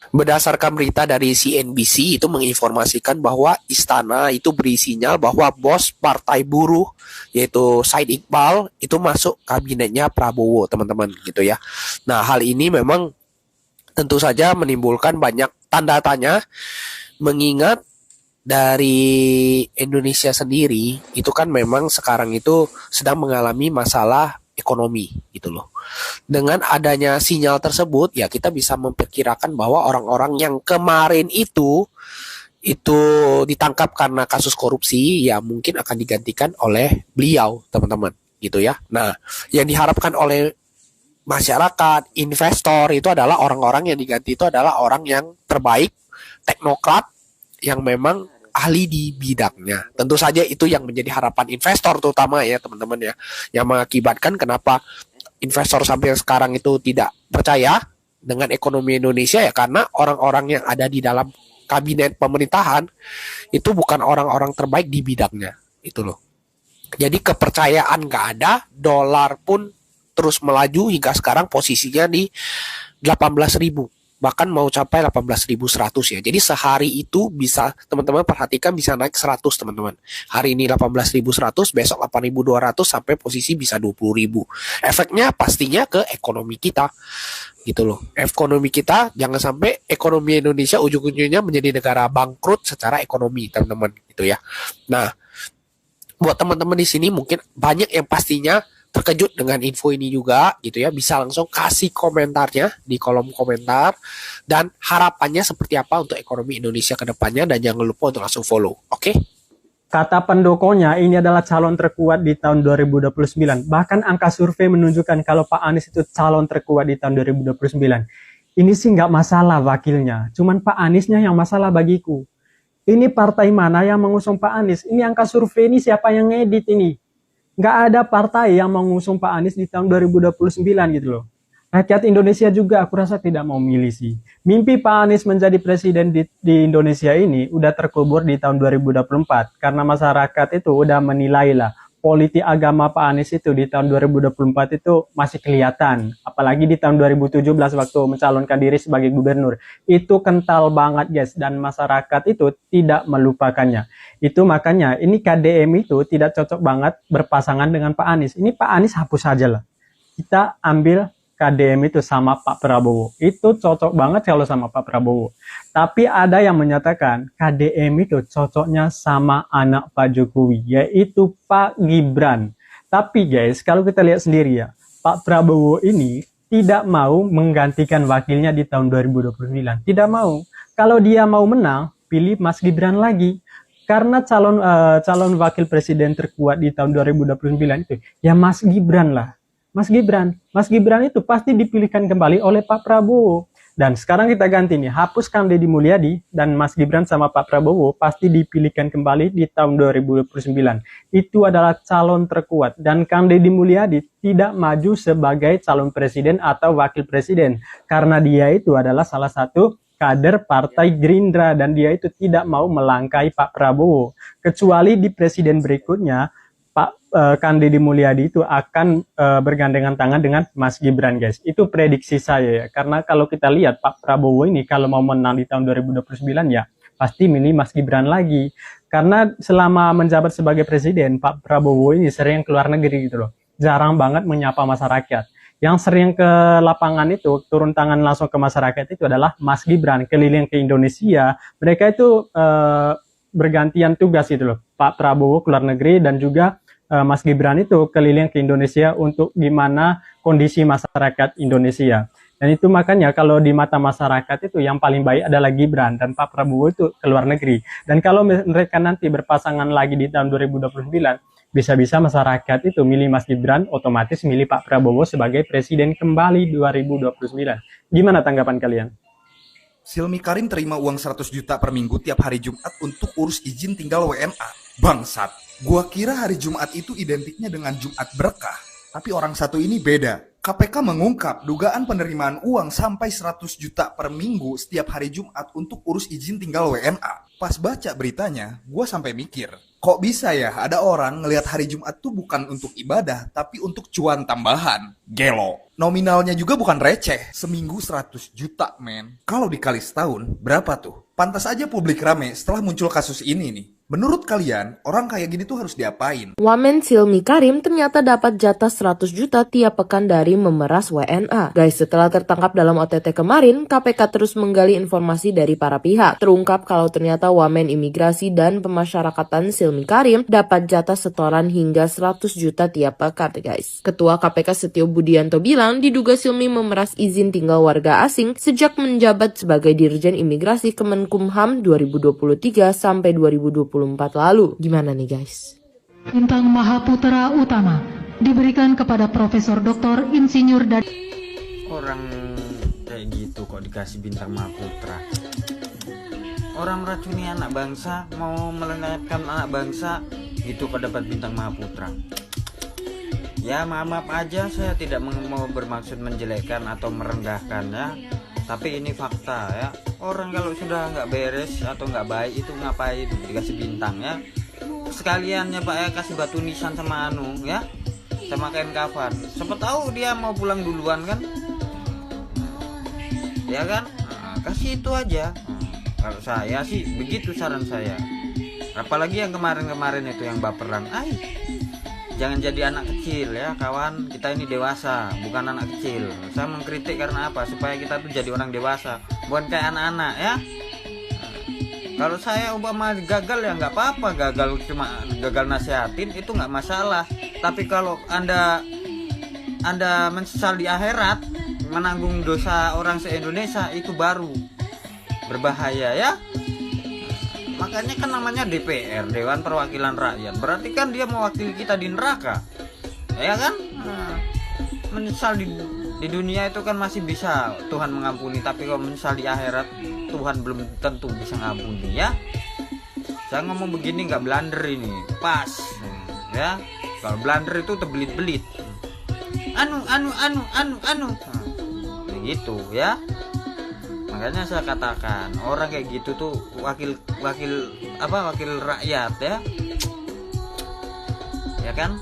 Berdasarkan berita dari CNBC itu menginformasikan bahwa istana itu beri sinyal bahwa bos partai buruh yaitu Said Iqbal itu masuk kabinetnya Prabowo, teman-teman, gitu ya. Nah, hal ini memang tentu saja menimbulkan banyak tanda tanya, mengingat dari Indonesia sendiri itu kan memang sekarang itu sedang mengalami masalah ekonomi gitu loh. Dengan adanya sinyal tersebut ya kita bisa memperkirakan bahwa orang-orang yang kemarin itu ditangkap karena kasus korupsi ya mungkin akan digantikan oleh beliau, teman-teman, gitu ya. Nah, yang diharapkan oleh masyarakat, investor itu adalah orang-orang yang diganti itu adalah orang yang terbaik, teknokrat yang memang ahli di bidangnya. Tentu saja itu yang menjadi harapan investor terutama ya, teman-teman ya. Yang mengakibatkan kenapa investor sampai sekarang itu tidak percaya dengan ekonomi Indonesia ya karena orang-orang yang ada di dalam kabinet pemerintahan itu bukan orang-orang terbaik di bidangnya. Itu loh. Jadi kepercayaan nggak ada, dolar pun terus melaju hingga sekarang posisinya di 18.000, bahkan mau capai 18.100 ya. Jadi sehari itu bisa teman-teman perhatikan bisa naik 100, teman-teman. Hari ini 18.100, besok 8.200 sampai posisi bisa 20.000. Efeknya pastinya ke ekonomi kita gitu loh. Ekonomi kita jangan sampai ekonomi Indonesia ujung-ujungnya menjadi negara bangkrut secara ekonomi, teman-teman, gitu ya. Nah, buat teman-teman di sini mungkin banyak yang pastinya terkejut dengan info ini juga gitu ya, bisa langsung kasih komentarnya di kolom komentar dan harapannya seperti apa untuk ekonomi Indonesia ke depannya, dan jangan lupa untuk langsung follow. Oke? Kata pendokonya, ini adalah calon terkuat di tahun 2029. Bahkan angka survei menunjukkan kalau Pak Anies itu calon terkuat di tahun 2029. Ini sih nggak masalah wakilnya, cuman Pak Aniesnya yang masalah bagiku. Ini partai mana yang mengusung Pak Anies? Ini angka survei ini siapa yang ngedit ini? Nggak ada partai yang mengusung Pak Anies di tahun 2029 gitu loh. Rakyat Indonesia juga aku rasa tidak mau milih sih. Mimpi Pak Anies menjadi presiden di Indonesia ini udah terkubur di tahun 2024 karena masyarakat itu udah menilai lah politik agama Pak Anies itu di tahun 2024 itu masih kelihatan. Apalagi di tahun 2017 waktu mencalonkan diri sebagai gubernur. Itu kental banget guys dan masyarakat itu tidak melupakannya. Itu makanya ini KDM itu tidak cocok banget berpasangan dengan Pak Anies. Ini Pak Anies hapus saja lah. Kita ambil KDM itu sama Pak Prabowo. Itu cocok banget kalau sama Pak Prabowo. Tapi ada yang menyatakan KDM itu cocoknya sama anak Pak Jokowi, yaitu Pak Gibran. Tapi guys, kalau kita lihat sendiri ya, Pak Prabowo ini tidak mau menggantikan wakilnya di tahun 2029. Tidak mau. Kalau dia mau menang, pilih Mas Gibran lagi. Karena calon wakil presiden terkuat di tahun 2029 itu ya Mas Gibran lah. Mas Gibran itu pasti dipilihkan kembali oleh Pak Prabowo. Dan sekarang kita ganti nih, hapuskan Deddy Mulyadi dan Mas Gibran sama Pak Prabowo pasti dipilihkan kembali di tahun 2029. Itu adalah calon terkuat dan Kang Deddy Mulyadi tidak maju sebagai calon presiden atau wakil presiden karena dia itu adalah salah satu kader Partai Gerindra dan dia itu tidak mau melangkai Pak Prabowo. Kecuali di presiden berikutnya Kang Deddy Mulyadi itu akan bergandengan tangan dengan Mas Gibran guys. Itu prediksi saya ya. Karena kalau kita lihat Pak Prabowo ini kalau mau menang di tahun 2029 ya pasti milih Mas Gibran lagi. Karena selama menjabat sebagai presiden Pak Prabowo ini sering keluar negeri gitu loh. Jarang banget menyapa masyarakat. Yang sering ke lapangan itu turun tangan langsung ke masyarakat itu adalah Mas Gibran keliling ke Indonesia. Mereka itu bergantian tugas gitu loh. Pak Prabowo keluar negeri dan juga Mas Gibran itu keliling ke Indonesia untuk gimana kondisi masyarakat Indonesia. Dan itu makanya kalau di mata masyarakat itu yang paling baik adalah Gibran dan Pak Prabowo itu ke luar negeri. Dan kalau mereka nanti berpasangan lagi di tahun 2029, bisa-bisa masyarakat itu milih Mas Gibran, otomatis milih Pak Prabowo sebagai presiden kembali 2029. Gimana tanggapan kalian? Silmi Karim terima uang 100 juta per minggu tiap hari Jumat untuk urus izin tinggal WNA. Bangsat. Gua kira hari Jumat itu identiknya dengan Jumat berkah. Tapi orang satu ini beda. KPK mengungkap dugaan penerimaan uang sampai 100 juta per minggu setiap hari Jumat untuk urus izin tinggal WNA. Pas baca beritanya, gue sampai mikir, kok bisa ya ada orang ngelihat hari Jumat tuh bukan untuk ibadah, tapi untuk cuan tambahan. Gelo. Nominalnya juga bukan receh, seminggu 100 juta men. Kalau dikali setahun, berapa tuh? Pantas aja publik rame setelah muncul kasus ini nih. Menurut kalian, orang kayak gini tuh harus diapain? Wamen Silmi Karim ternyata dapat jatah 100 juta tiap pekan dari memeras WNA. Guys, setelah tertangkap dalam OTT kemarin, KPK terus menggali informasi dari para pihak. Terungkap kalau ternyata Wamen Imigrasi dan Pemasyarakatan Silmi Karim dapat jatah setoran hingga 100 juta tiap pekan, guys. Ketua KPK Setio Budianto bilang diduga Silmi memeras izin tinggal warga asing sejak menjabat sebagai Dirjen Imigrasi Kemenkumham 2023 sampai 2024 lalu. Gimana nih guys? Bintang Mahaputra Utama diberikan kepada Profesor Dr. Insinyur dari Orang kayak gitu kok dikasih bintang Mahaputra. Orang meracuni anak bangsa, mau melenyapkan anak bangsa, itu kok dapat bintang Mahaputra. Ya maaf aja, saya tidak mau bermaksud menjelekkan atau merendahkan ya. Tapi ini fakta ya. Orang kalau sudah nggak beres atau nggak baik itu ngapain dikasih bintang ya. Sekalian ya Pak ya, kasih batu nisan sama ya, sama kain kafan. Siapa tahu dia mau pulang duluan kan. Ya kan, kasih itu aja. Kalau saya sih begitu saran saya. Apalagi yang kemarin-kemarin itu yang baperan. Jangan jadi anak kecil ya kawan, kita ini dewasa bukan anak kecil. Saya mengkritik karena apa? Supaya kita tuh jadi orang dewasa, bukan kayak anak-anak ya. Kalau saya umpama gagal ya nggak apa-apa, cuma gagal nasihatin itu nggak masalah. Tapi kalau anda menyesal di akhirat, menanggung dosa orang se-Indonesia, itu baru berbahaya ya. Makanya kan namanya DPR, Dewan Perwakilan Rakyat. Berarti kan dia mewakili kita di neraka, ya kan? Menyesal di dunia itu kan masih bisa Tuhan mengampuni, tapi kalau menyesal di akhirat Tuhan belum tentu bisa ngampuni ya. Saya ngomong begini nggak blunder ini, pas ya. Kalau blunder itu terbelit-belit. Begitu ya. Makanya saya katakan orang kayak gitu tuh wakil rakyat ya. Ya kan?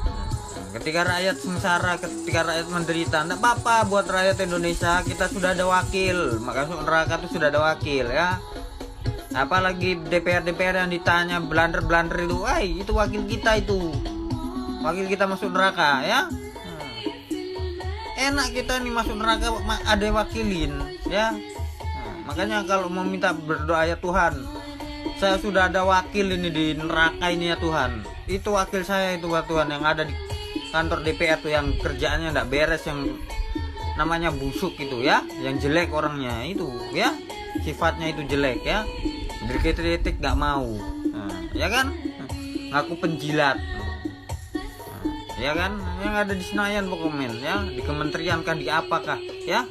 Ketika rakyat sengsara, ketika rakyat menderita, enggak apa-apa buat rakyat Indonesia, kita sudah ada wakil. Maka neraka tuh sudah ada wakil ya. Apalagi DPR yang ditanya blunder itu, itu wakil kita itu. Wakil kita masuk neraka ya. Enak kita nih masuk neraka ada yang wakilin ya. Makanya kalau mau minta berdoa ya Tuhan, saya sudah ada wakil ini di neraka ini ya Tuhan. Itu wakil saya itu buat Tuhan yang ada di kantor DPR tuh yang kerjaannya enggak beres, yang namanya busuk itu ya, yang jelek orangnya itu ya, sifatnya itu jelek ya, dikritik nggak mau, ya kan, ngaku penjilat, ya kan, yang ada di Senayan pokoknya ya, di kementerian kan di apakah ya.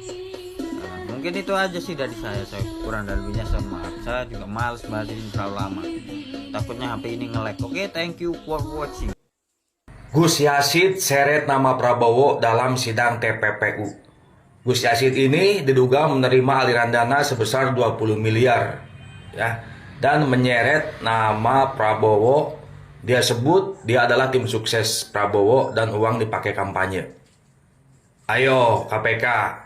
Mungkin itu aja sih dari saya kurang dan lebihnya saya maaf. Saya juga males bahas ini terlalu lama, takutnya HP ini nge-lag. Oke, thank you for watching. Gus Yassid seret nama Prabowo dalam sidang TPPU. Gus Yassid ini diduga menerima aliran dana sebesar 20 miliar ya, dan menyeret nama Prabowo. Dia sebut dia adalah tim sukses Prabowo dan uang dipakai kampanye. Ayo KPK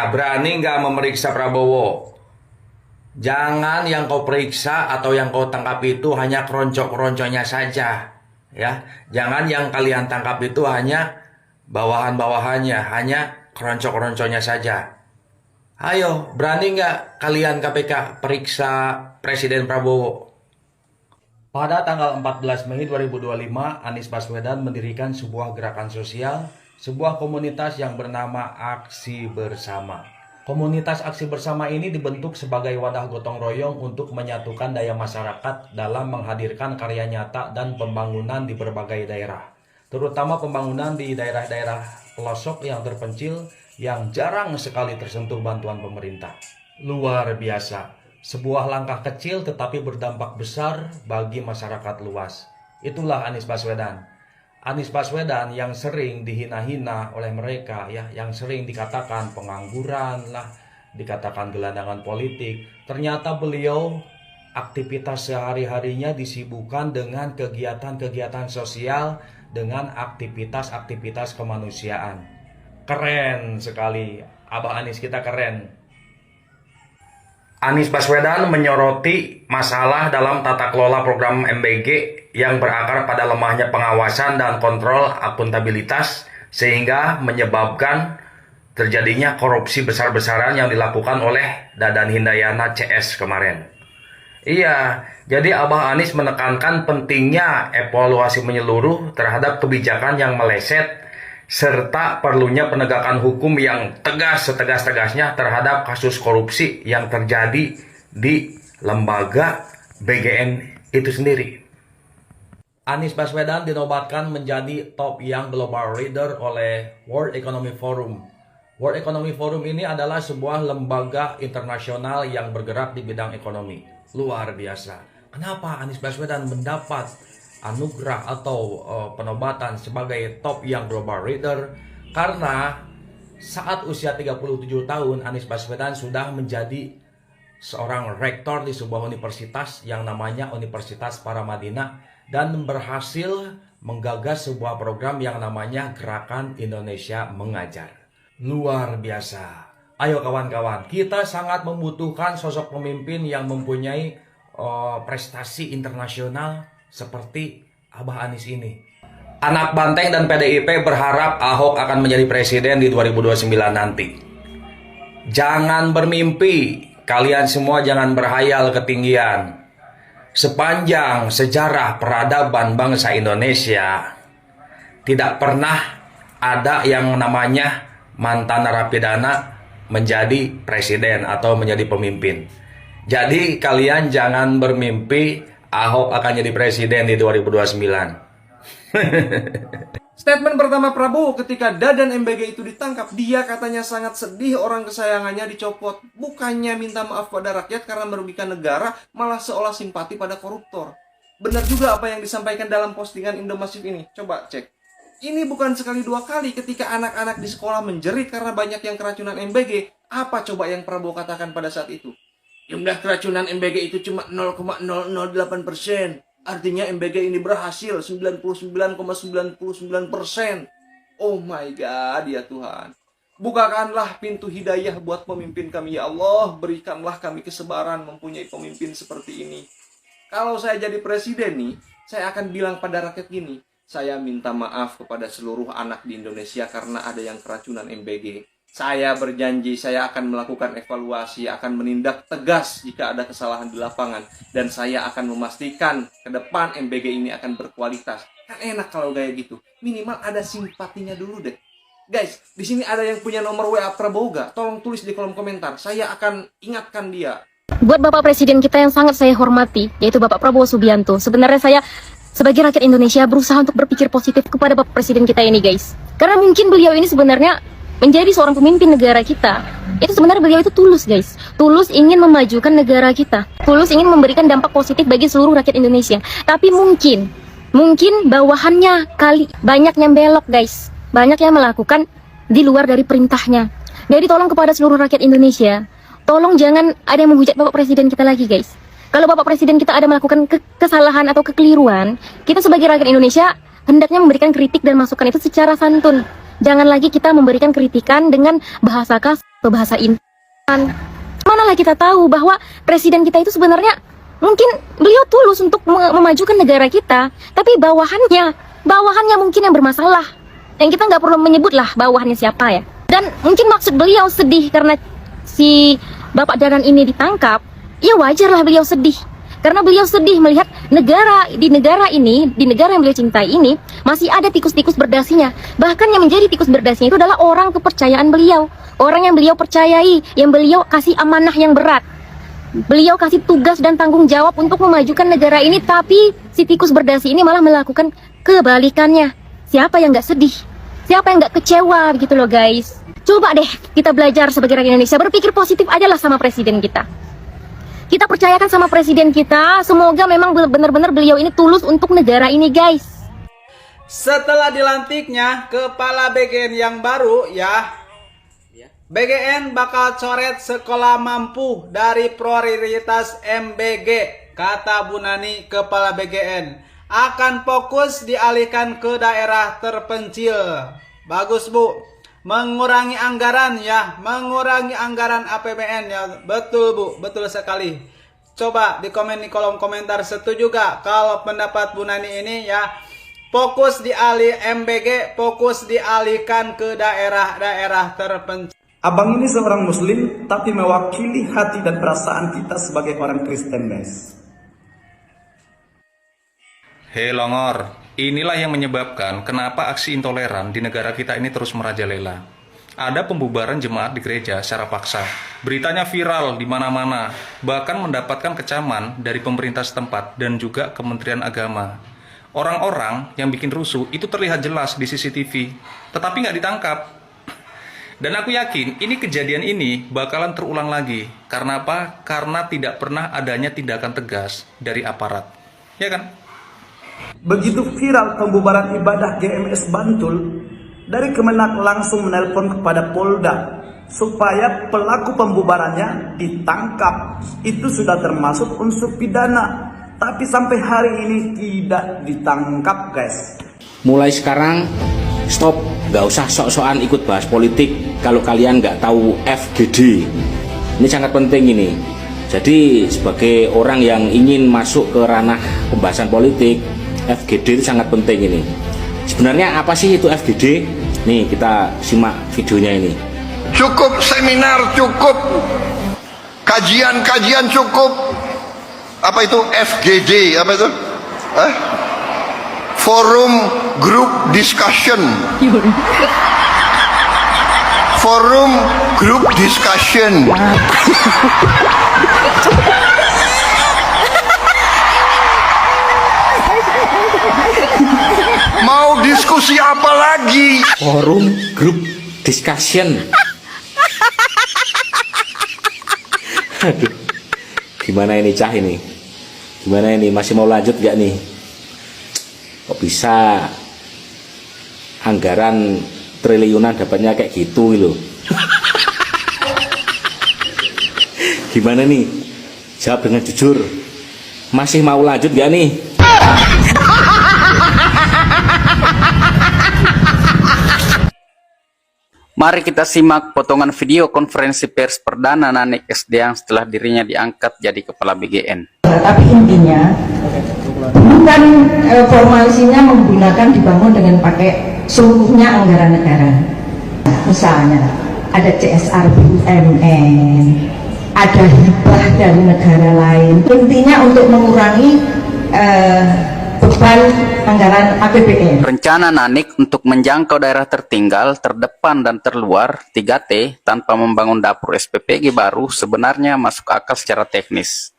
berani nggak memeriksa Prabowo? Jangan yang kau periksa atau yang kau tangkap itu hanya keroncong-keroncongnya saja, ya. Jangan yang kalian tangkap itu hanya bawahan-bawahannya, hanya keroncong-keroncongnya saja. Ayo, berani nggak kalian KPK periksa Presiden Prabowo? Pada tanggal 14 Mei 2025, Anies Baswedan mendirikan sebuah gerakan sosial, sebuah komunitas yang bernama Aksi Bersama. Komunitas Aksi Bersama ini dibentuk sebagai wadah gotong royong untuk menyatukan daya masyarakat dalam menghadirkan karya nyata dan pembangunan di berbagai daerah, terutama pembangunan di daerah-daerah pelosok yang terpencil yang jarang sekali tersentuh bantuan pemerintah. Luar biasa, sebuah langkah kecil tetapi berdampak besar bagi masyarakat luas. Itulah Anies Baswedan. Anies Baswedan yang sering dihina-hina oleh mereka ya, yang sering dikatakan pengangguran lah, dikatakan gelandangan politik. Ternyata beliau aktivitas sehari-harinya disibukkan dengan kegiatan-kegiatan sosial, dengan aktivitas-aktivitas kemanusiaan. Keren sekali, Abah Anies kita keren. Anies Baswedan menyoroti masalah dalam tata kelola program MBG yang berakar pada lemahnya pengawasan dan kontrol akuntabilitas, sehingga menyebabkan terjadinya korupsi besar-besaran yang dilakukan oleh Dadan Hindayana CS kemarin. Iya, jadi Abah Anies menekankan pentingnya evaluasi menyeluruh terhadap kebijakan yang meleset, serta perlunya penegakan hukum yang tegas setegas-tegasnya terhadap kasus korupsi yang terjadi di lembaga BGN itu sendiri. Anies Baswedan dinobatkan menjadi top young global leader oleh World Economic Forum. World Economic Forum ini adalah sebuah lembaga internasional yang bergerak di bidang ekonomi. Luar biasa. Kenapa Anies Baswedan mendapat anugerah atau penobatan sebagai top young global leader? Karena saat usia 37 tahun Anies Baswedan sudah menjadi seorang rektor di sebuah universitas yang namanya Universitas Paramadina dan berhasil menggagas sebuah program yang namanya Gerakan Indonesia Mengajar. Luar biasa. Ayo kawan-kawan, kita sangat membutuhkan sosok pemimpin yang mempunyai prestasi internasional seperti Abah Anies ini. Anak Banteng dan PDIP berharap Ahok akan menjadi presiden di 2029 nanti. Jangan bermimpi, kalian semua jangan berhayal ketinggian. Sepanjang sejarah peradaban bangsa Indonesia, tidak pernah ada yang namanya mantan narapidana menjadi presiden atau menjadi pemimpin. Jadi kalian jangan bermimpi Ahok akan jadi presiden di 2029. Statement pertama Prabowo ketika Dadan MBG itu ditangkap, dia katanya sangat sedih orang kesayangannya dicopot. Bukannya minta maaf pada rakyat karena merugikan negara, malah seolah simpati pada koruptor. Benar juga apa yang disampaikan dalam postingan Indomassive ini. Coba cek. Ini bukan sekali dua kali ketika anak-anak di sekolah menjerit karena banyak yang keracunan MBG. Apa coba yang Prabowo katakan pada saat itu? Jumlah keracunan MBG itu cuma 0,008%. Artinya MBG ini berhasil 99,99%. Oh my God, ya Tuhan. Bukakanlah pintu hidayah buat pemimpin kami, ya Allah. Berikanlah kami kesabaran mempunyai pemimpin seperti ini. Kalau saya jadi presiden nih, saya akan bilang pada rakyat gini. Saya minta maaf kepada seluruh anak di Indonesia karena ada yang keracunan MBG. Saya berjanji saya akan melakukan evaluasi, akan menindak tegas jika ada kesalahan di lapangan. Dan saya akan memastikan ke depan MBG ini akan berkualitas. Kan enak kalau kayak gitu. Minimal ada simpatinya dulu deh. Guys, di sini ada yang punya nomor WA Prabowo gak? Tolong tulis di kolom komentar. Saya akan ingatkan dia. Buat Bapak Presiden kita yang sangat saya hormati, yaitu Bapak Prabowo Subianto. Sebenarnya saya sebagai rakyat Indonesia berusaha untuk berpikir positif kepada Bapak Presiden kita ini, guys. Karena mungkin beliau ini sebenarnya menjadi seorang pemimpin negara kita, itu sebenarnya beliau itu tulus, guys. Tulus ingin memajukan negara kita. Tulus ingin memberikan dampak positif bagi seluruh rakyat Indonesia. Tapi mungkin bawahannya kali banyak yang belok, guys. Banyak yang melakukan di luar dari perintahnya. Jadi tolong kepada seluruh rakyat Indonesia, tolong jangan ada yang menghujat Bapak Presiden kita lagi, guys. Kalau Bapak Presiden kita ada melakukan kesalahan atau kekeliruan, kita sebagai rakyat Indonesia hendaknya memberikan kritik dan masukan itu secara santun. Jangan lagi kita memberikan kritikan dengan bahasa kasar, bahasa intan. Manalah kita tahu bahwa presiden kita itu sebenarnya mungkin beliau tulus untuk memajukan negara kita, tapi bawahannya mungkin yang bermasalah. Yang kita nggak perlu menyebutlah bawahannya siapa ya. Dan mungkin maksud beliau sedih karena si Bapak Dadan ini ditangkap. Ya wajarlah beliau sedih. Karena beliau sedih melihat di negara yang beliau cintai ini masih ada tikus-tikus berdasinya. Bahkan yang menjadi tikus berdasinya itu adalah orang kepercayaan beliau. Orang yang beliau percayai, yang beliau kasih amanah yang berat. Beliau kasih tugas dan tanggung jawab untuk memajukan negara ini, tapi si tikus berdasi ini malah melakukan kebalikannya. Siapa yang gak sedih? Siapa yang gak kecewa gitu loh, guys. Coba deh kita belajar sebagai rakyat Indonesia, berpikir positif aja lah sama presiden kita. Kita percayakan sama presiden kita, semoga memang benar-benar beliau ini tulus untuk negara ini, guys. Setelah dilantiknya kepala BGN yang baru ya BGN bakal coret sekolah mampu dari prioritas MBG, kata Bu Nani, Kepala BGN. Akan fokus dialihkan ke daerah terpencil. Bagus Bu. Mengurangi anggaran ya, mengurangi anggaran APBN ya. Betul Bu, betul sekali. Coba di komen di kolom komentar, setuju gak kalau pendapat Bu Nani ini ya? Fokus dialih MBG, fokus dialihkan ke daerah-daerah terpencil. Abang ini seorang muslim, tapi mewakili hati dan perasaan kita sebagai orang Kristen, guys. Hei Longor, inilah yang menyebabkan kenapa aksi intoleran di negara kita ini terus merajalela. Ada pembubaran jemaat di gereja secara paksa. Beritanya viral di mana-mana, bahkan mendapatkan kecaman dari pemerintah setempat dan juga Kementerian Agama. Orang-orang yang bikin rusuh itu terlihat jelas di CCTV, tetapi nggak ditangkap. Dan aku yakin ini kejadian ini bakalan terulang lagi. Karena apa? Karena tidak pernah adanya tindakan tegas dari aparat. Ya kan? Begitu viral pembubaran ibadah GMS Bantul, dari Kemenak langsung menelpon kepada Polda supaya pelaku pembubarannya ditangkap. Itu sudah termasuk unsur pidana. Tapi sampai hari ini tidak ditangkap, guys. Mulai sekarang stop, nggak usah sok-sokan ikut bahas politik kalau kalian nggak tahu FGD. Ini sangat penting ini. Jadi sebagai orang yang ingin masuk ke ranah pembahasan politik, FGD itu sangat penting ini. Sebenarnya apa sih itu FGD? Nih kita simak videonya ini. Cukup seminar, cukup kajian-kajian, cukup apa itu FGD, apa itu? Forum Group Discussion. Forum Group Discussion. Mau diskusi apa lagi? Forum Group Discussion. Aduh, gimana ini Cah ini? Gimana ini, masih mau lanjut gak nih? Kok bisa anggaran triliunan dapatnya kayak gitu loh? Gimana nih? Jawab dengan jujur. Masih mau lanjut gak nih? Mari kita simak potongan video konferensi pers perdana Nanik Sdeang setelah dirinya diangkat jadi kepala BGN. Tapi intinya bukan formalisasinya menggunakan dibangun dengan pakai seluruhnya anggaran negara. Misalnya ada CSR BUMN, ada hibah dari negara lain. Intinya untuk mengurangi beban anggaran APBN. Rencana Nanik untuk menjangkau daerah tertinggal, terdepan dan terluar 3T tanpa membangun dapur SPPG baru sebenarnya masuk akal secara teknis.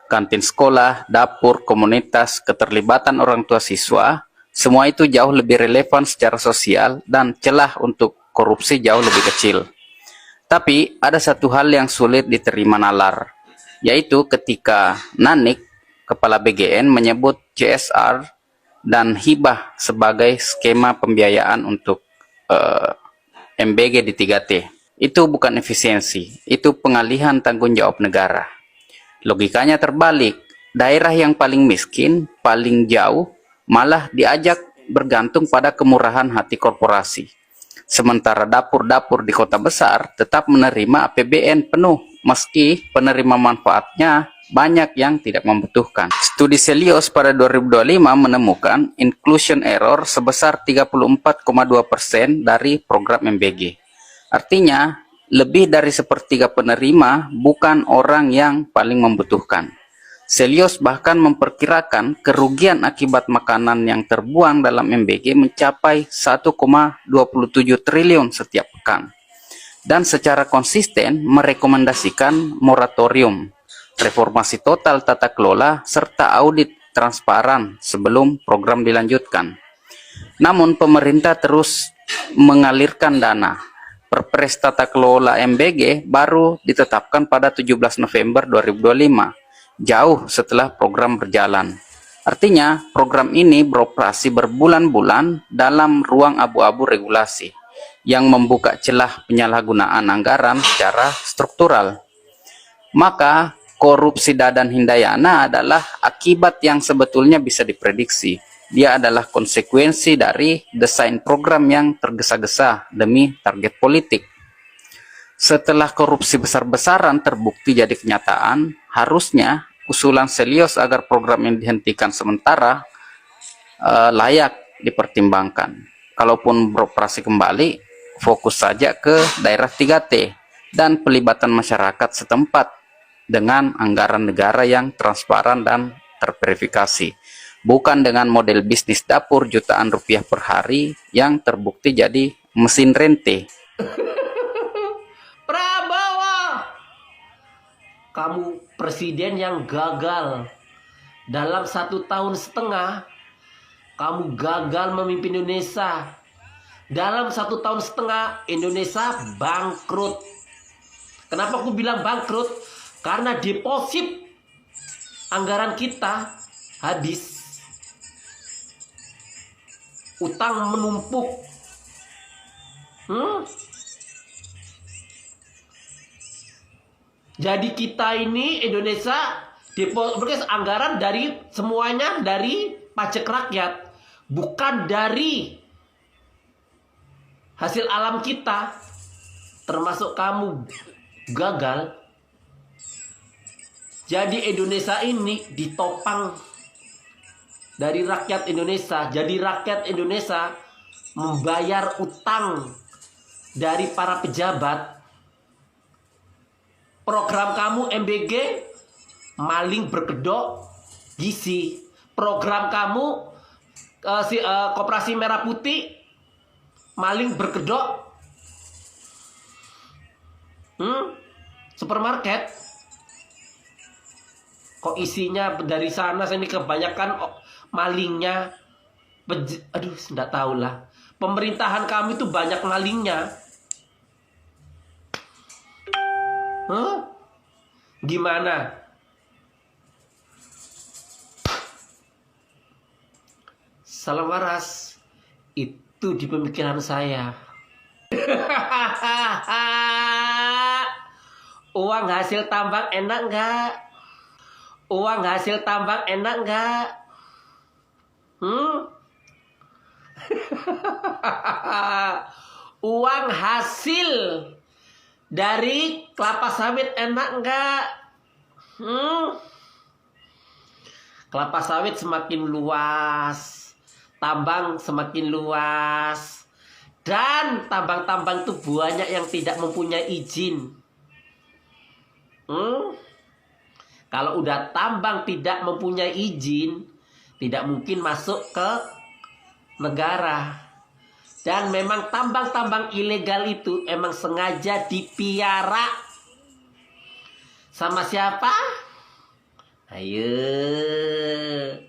Kantin sekolah, dapur, komunitas, keterlibatan orang tua siswa, semua itu jauh lebih relevan secara sosial dan celah untuk korupsi jauh lebih kecil. Tapi ada satu hal yang sulit diterima nalar, yaitu ketika Nanik, Kepala BGN, menyebut CSR dan hibah sebagai skema pembiayaan untuk MBG di 3T. Itu bukan efisiensi, itu pengalihan tanggung jawab negara. Logikanya terbalik, daerah yang paling miskin, paling jauh, malah diajak bergantung pada kemurahan hati korporasi. Sementara dapur-dapur di kota besar tetap menerima APBN penuh, meski penerima manfaatnya banyak yang tidak membutuhkan. Studi Selios pada 2025 menemukan inclusion error sebesar 34,2% dari program MBG. Artinya, lebih dari sepertiga penerima bukan orang yang paling membutuhkan. Selios bahkan memperkirakan kerugian akibat makanan yang terbuang dalam MBG mencapai 1,27 triliun setiap pekan. Dan secara konsisten merekomendasikan moratorium, reformasi total tata kelola, serta audit transparan sebelum program dilanjutkan. Namun pemerintah terus mengalirkan dana. Perpres tata kelola MBG baru ditetapkan pada 17 November 2025, jauh setelah program berjalan. Artinya, program ini beroperasi berbulan-bulan dalam ruang abu-abu regulasi, yang membuka celah penyalahgunaan anggaran secara struktural. Maka korupsi Dadan Hindayana adalah akibat yang sebetulnya bisa diprediksi. Dia adalah konsekuensi dari desain program yang tergesa-gesa demi target politik. Setelah korupsi besar-besaran terbukti jadi kenyataan, harusnya usulan Selyos agar program ini dihentikan sementara layak dipertimbangkan. Kalaupun beroperasi kembali, fokus saja ke daerah 3T dan pelibatan masyarakat setempat dengan anggaran negara yang transparan dan terverifikasi, bukan dengan model bisnis dapur jutaan rupiah per hari yang terbukti jadi mesin rente. Prabowo, kamu presiden yang gagal. Dalam 1,5 tahun, kamu gagal memimpin Indonesia. Dalam 1,5 tahun, Indonesia bangkrut. Kenapa aku bilang bangkrut? Karena deposit anggaran kita habis. Utang menumpuk. Jadi kita ini Indonesia deposit anggaran dari semuanya dari pajak rakyat, bukan dari hasil alam kita. Termasuk kamu gagal. Jadi Indonesia ini ditopang dari rakyat Indonesia. Jadi rakyat Indonesia membayar utang dari para pejabat. Program kamu MBG maling berkedok gizi. Program kamu Koperasi Merah Putih maling berkedok supermarket. Kok isinya dari sana sini kebanyakan malingnya. Aduh, enggak tahu lah. Pemerintahan kami itu banyak malingnya. Gimana? Salam waras. Itu di pemikiran saya. Uang hasil tambang enak nggak? Uang hasil tambang enak nggak? Uang hasil dari kelapa sawit enak nggak? Kelapa sawit semakin luas, tambang semakin luas, dan tambang-tambang itu banyak yang tidak mempunyai izin. Kalau udah tambang tidak mempunyai izin, tidak mungkin masuk ke negara. Dan memang tambang-tambang ilegal itu emang sengaja dipiara. Sama siapa? Ayo.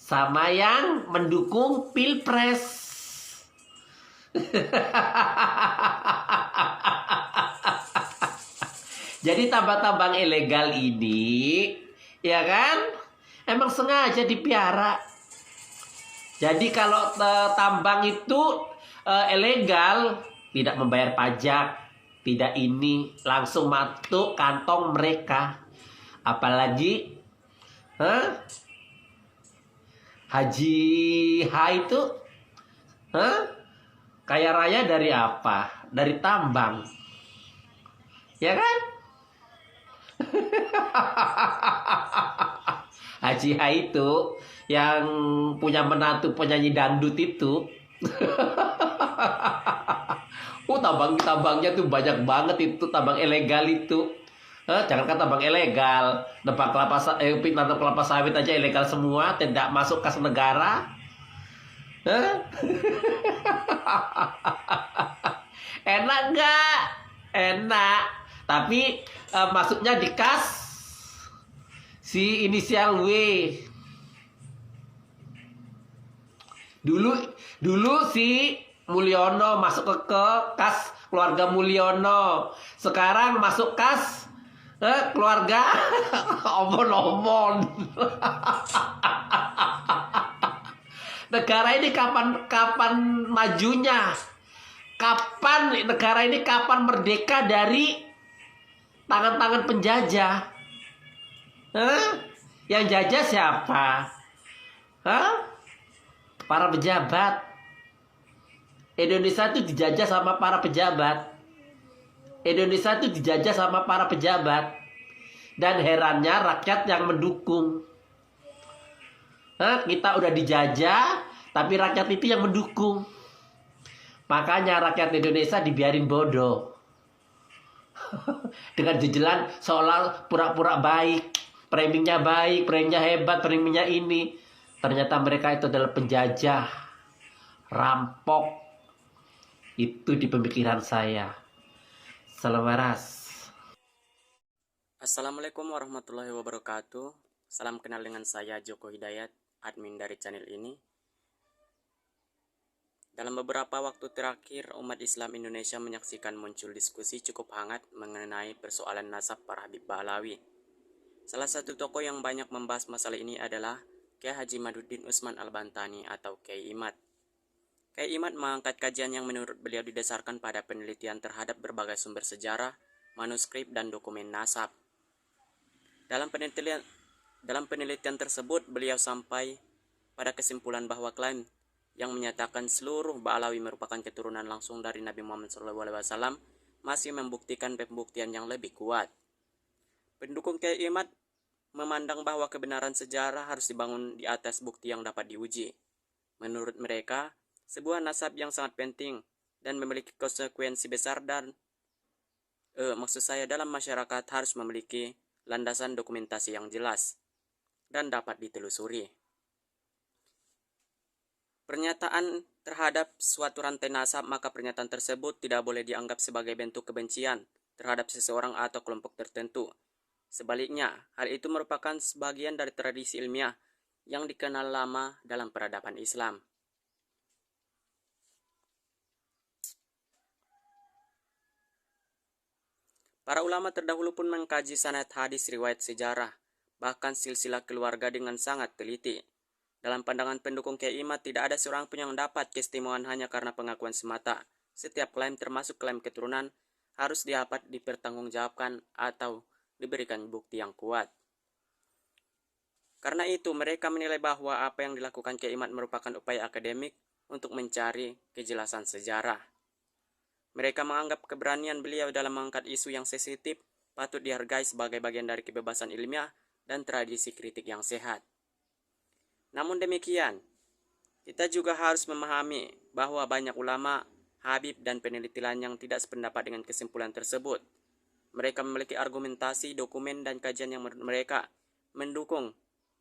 Sama yang mendukung Pilpres. Jadi tambang-tambang ilegal ini, ya kan, emang sengaja dipiara. Jadi kalau tambang itu ilegal, tidak membayar pajak, tidak ini, langsung masuk kantong mereka. Apalagi Haji H itu kaya raya dari apa? Dari tambang, ya kan? Haji H itu yang punya menantu penyanyi dangdut itu. Tambang-tambangnya tuh banyak banget itu, tambang ilegal itu. Jangankan tambang ilegal, nanam kelapa sawit aja ilegal semua, tidak masuk kas negara. Enak nggak? Enak. Tapi masuknya di kas si inisial W. Dulu si Mulyono masuk ke kas keluarga Mulyono. Sekarang masuk kas keluarga omon-omon. Negara ini kapan majunya? Kapan negara ini kapan merdeka dari tangan-tangan penjajah? Hah? Yang jajah siapa? Hah? Para pejabat. Indonesia itu dijajah sama para pejabat. Indonesia itu dijajah sama para pejabat. Dan herannya rakyat yang mendukung. Hah? Kita udah dijajah, tapi rakyat itu yang mendukung. Makanya rakyat Indonesia dibiarin bodoh. Dengan jejelan seolah pura-pura baik. Framingnya baik, framingnya hebat, framingnya ini. Ternyata mereka itu adalah penjajah. Rampok. Itu di pemikiran saya. Salam waras. Assalamualaikum warahmatullahi wabarakatuh. Salam kenal dengan saya Joko Hidayat, admin dari channel ini. Dalam beberapa waktu terakhir, umat Islam Indonesia menyaksikan muncul diskusi cukup hangat mengenai persoalan nasab para Habib Ba'alawi. Salah satu tokoh yang banyak membahas masalah ini adalah Kiai Haji Maduddin Usman Al-Bantani atau Kiai Imad. Kiai Imad mengangkat kajian yang menurut beliau didasarkan pada penelitian terhadap berbagai sumber sejarah, manuskrip, dan dokumen nasab. Dalam penelitian tersebut, beliau sampai pada kesimpulan bahwa klaim yang menyatakan seluruh Ba'alawi merupakan keturunan langsung dari Nabi Muhammad SAW masih membuktikan pembuktian yang lebih kuat. Pendukung Kiai Imad memandang bahwa kebenaran sejarah harus dibangun di atas bukti yang dapat diuji. Menurut mereka, sebuah nasab yang sangat penting dan memiliki konsekuensi besar dalam masyarakat harus memiliki landasan dokumentasi yang jelas dan dapat ditelusuri. Pernyataan terhadap suatu rantai nasab, maka pernyataan tersebut tidak boleh dianggap sebagai bentuk kebencian terhadap seseorang atau kelompok tertentu. Sebaliknya, hal itu merupakan sebagian dari tradisi ilmiah yang dikenal lama dalam peradaban Islam. Para ulama terdahulu pun mengkaji sanad hadis riwayat sejarah, bahkan silsilah keluarga dengan sangat teliti. Dalam pandangan pendukung Kiai Imad, tidak ada seorang pun yang dapat keistimewaan hanya karena pengakuan semata. Setiap klaim termasuk klaim keturunan harus dapat dipertanggungjawabkan atau diberikan bukti yang kuat. Karena itu, mereka menilai bahwa apa yang dilakukan Kiai Imad merupakan upaya akademik untuk mencari kejelasan sejarah. Mereka menganggap keberanian beliau dalam mengangkat isu yang sensitif patut dihargai sebagai bagian dari kebebasan ilmiah dan tradisi kritik yang sehat. Namun demikian, kita juga harus memahami bahwa banyak ulama, habib, dan peneliti lain yang tidak sependapat dengan kesimpulan tersebut. Mereka memiliki argumentasi, dokumen, dan kajian yang menurut mereka mendukung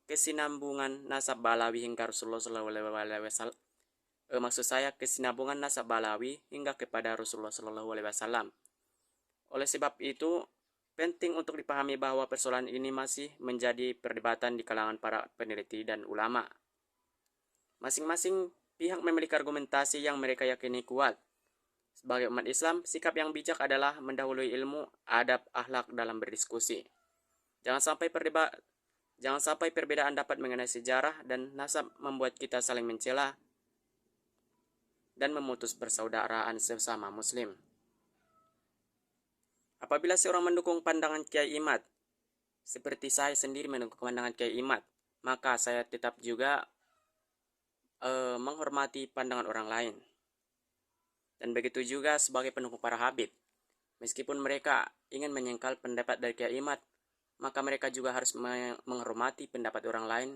kesinambungan nasab Ba'alawi hingga Rasulullah SAW. Kesinambungan nasab Ba'alawi hingga kepada Rasulullah SAW. Oleh sebab itu, penting untuk dipahami bahwa persoalan ini masih menjadi perdebatan di kalangan para peneliti dan ulama. Masing-masing pihak memiliki argumentasi yang mereka yakini kuat. Sebagai umat Islam, sikap yang bijak adalah mendahului ilmu, adab, akhlak dalam berdiskusi. Jangan sampai perbedaan dapat mengenai sejarah dan nasab membuat kita saling mencela dan memutus persaudaraan sesama Muslim. Apabila seorang mendukung pandangan Kiai Imad, seperti saya sendiri mendukung pandangan Kiai Imad, maka saya tetap juga menghormati pandangan orang lain. Dan begitu juga sebagai pendukung para habib. Meskipun mereka ingin menyangkal pendapat dari Kiai Imad, maka mereka juga harus menghormati pendapat orang lain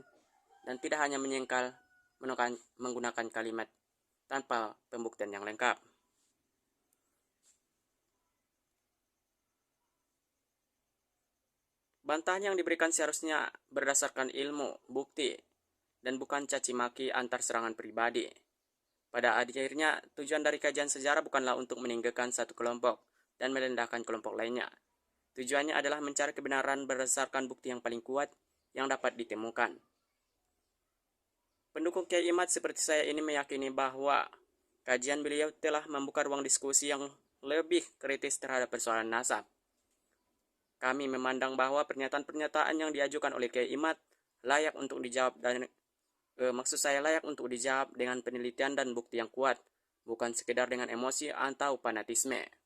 dan tidak hanya menyangkal menggunakan kalimat tanpa pembuktian yang lengkap. Bantahan yang diberikan seharusnya berdasarkan ilmu, bukti, dan bukan caci maki antar serangan pribadi. Pada akhirnya, tujuan dari kajian sejarah bukanlah untuk meninggalkan satu kelompok dan merendahkan kelompok lainnya. Tujuannya adalah mencari kebenaran berdasarkan bukti yang paling kuat yang dapat ditemukan. Pendukung Kiai Imad seperti saya ini meyakini bahwa kajian beliau telah membuka ruang diskusi yang lebih kritis terhadap persoalan nasab. Kami memandang bahwa pernyataan-pernyataan yang diajukan oleh Kiai Imad layak untuk dijawab layak untuk dijawab dengan penelitian dan bukti yang kuat, bukan sekedar dengan emosi atau fanatisme.